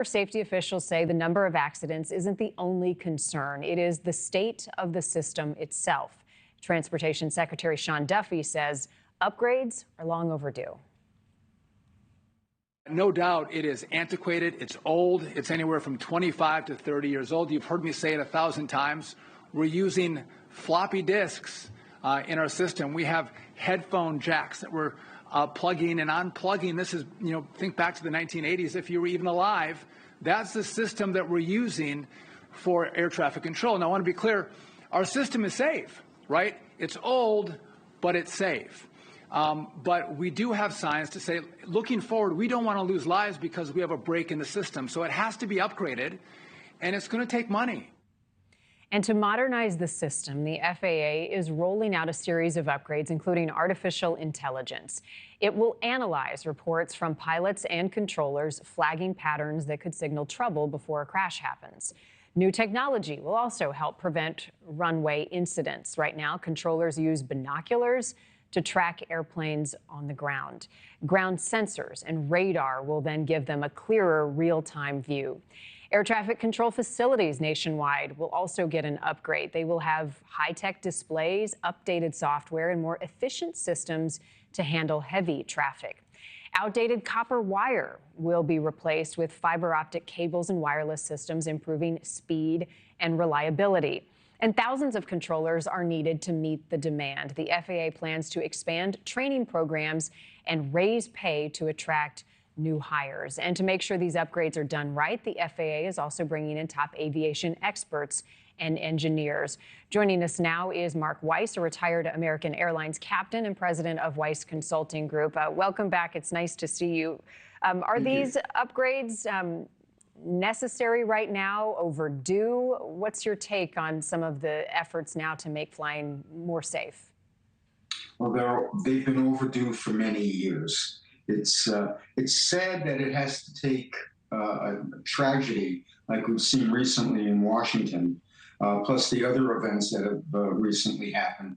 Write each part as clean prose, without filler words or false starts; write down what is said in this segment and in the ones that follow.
Safety officials say the number of accidents isn't the only concern. It is the state of the system itself. Transportation Secretary Sean Duffy says upgrades are long overdue. No doubt it is antiquated, it's old, it's anywhere from 25 to 30 years old. You've heard me say it 1,000 times. We're using floppy disks in our system. We have headphone jacks that we're plugging and unplugging. This is, think back to the 1980s, if you were even alive. That's the system that we're using for air traffic control. Now, I want to be clear, our system is safe, right? It's old, but it's safe. But we do have signs to say, looking forward, we don't want to lose lives because we have a break in the system. So it has to be upgraded, and it's going to take money. And to modernize the system, the FAA is rolling out a series of upgrades, including artificial intelligence. It will analyze reports from pilots and controllers, flagging patterns that could signal trouble before a crash happens. New technology will also help prevent runway incidents. Right now, controllers use binoculars to track airplanes on the ground. Ground sensors and radar will then give them a clearer real-time view. Air traffic control facilities nationwide will also get an upgrade. They will have high-tech displays, updated software, and more efficient systems to handle heavy traffic. Outdated copper wire will be replaced with fiber optic cables and wireless systems, improving speed and reliability. And thousands of controllers are needed to meet the demand. The FAA plans to expand training programs and raise pay to attract new hires. And to make sure these upgrades are done right, the FAA is also bringing in top aviation experts and engineers. Joining us now is Mark Weiss, a retired American Airlines captain and president of Weiss Consulting Group. Welcome back. It's nice to see you. Are these upgrades necessary right now, overdue? What's your take on some of the efforts now to make flying more safe? Well, they've been overdue for many years. It's sad that it has to take a tragedy like we've seen recently in Washington, plus the other events that have recently happened,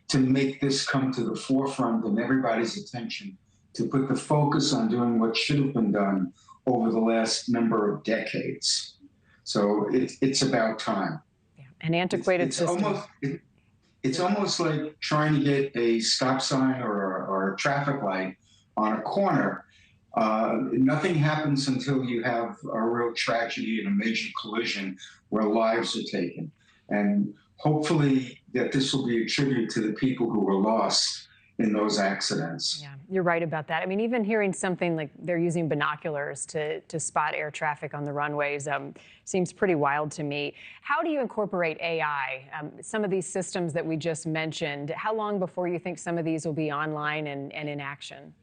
to make this come to the forefront and everybody's attention, to put the focus on doing what should have been done over the last number of decades. So it's about time. Yeah, an antiquated system. It's almost like trying to get a stop sign or a traffic light on a corner. Nothing happens until you have a real tragedy and a major collision where lives are taken. And hopefully that this will be a tribute to the people who were lost in those accidents. Yeah, you're right about that. I mean, even hearing something like they're using binoculars to spot air traffic on the runways seems pretty wild to me. How do you incorporate AI? Some of these systems that we just mentioned, how long before you think some of these will be online and in action?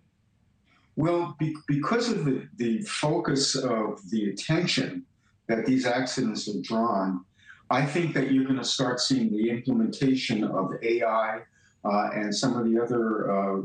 Well, because of the focus of the attention that these accidents have drawn, I think that you're going to start seeing the implementation of AI and some of the other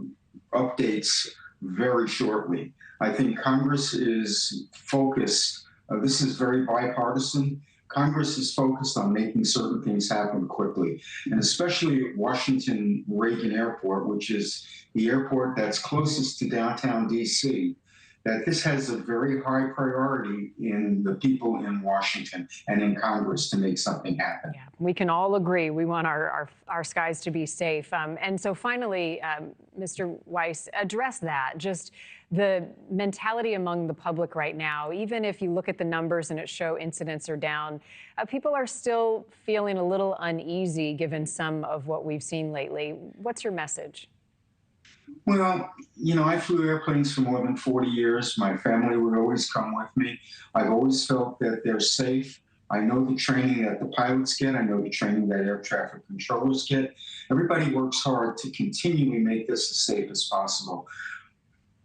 updates very shortly. I think Congress is focused. This is very bipartisan. Congress is focused on making certain things happen quickly, and especially at Washington Reagan Airport, which is the airport that's closest to downtown D.C., that this has a very high priority in the people in Washington and in Congress to make something happen. Yeah, we can all agree we want our skies to be safe. And so finally, Mr. Weiss, address that, just the mentality among the public right now. Even if you look at the numbers and it show incidents are down, people are still feeling a little uneasy given some of what we've seen lately. What's your message? Well, I flew airplanes for more than 40 years. My family would always come with me. I've always felt that they're safe. I know the training that the pilots get. I know the training that air traffic controllers get. Everybody works hard to continually make this as safe as possible.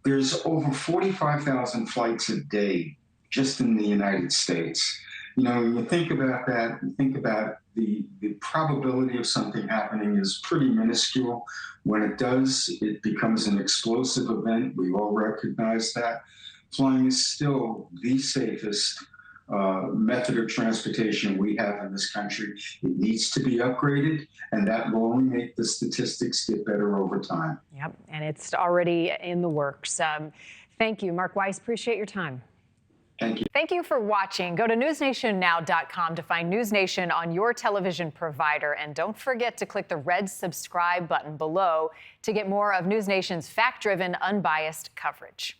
There's over 45,000 flights a day just in the United States. When you think about that, you think about the probability of something happening is pretty minuscule. When it does, it becomes an explosive event. We all recognize that. Flying is still the safest method of transportation we have in this country. It needs to be upgraded, and that will only make the statistics get better over time. Yep, and it's already in the works. Thank you, Mark Weiss. Appreciate your time. Thank you. Thank you for watching. Go to newsnationnow.com to find NewsNation on your television provider. And don't forget to click the red subscribe button below to get more of NewsNation's fact-driven, unbiased coverage.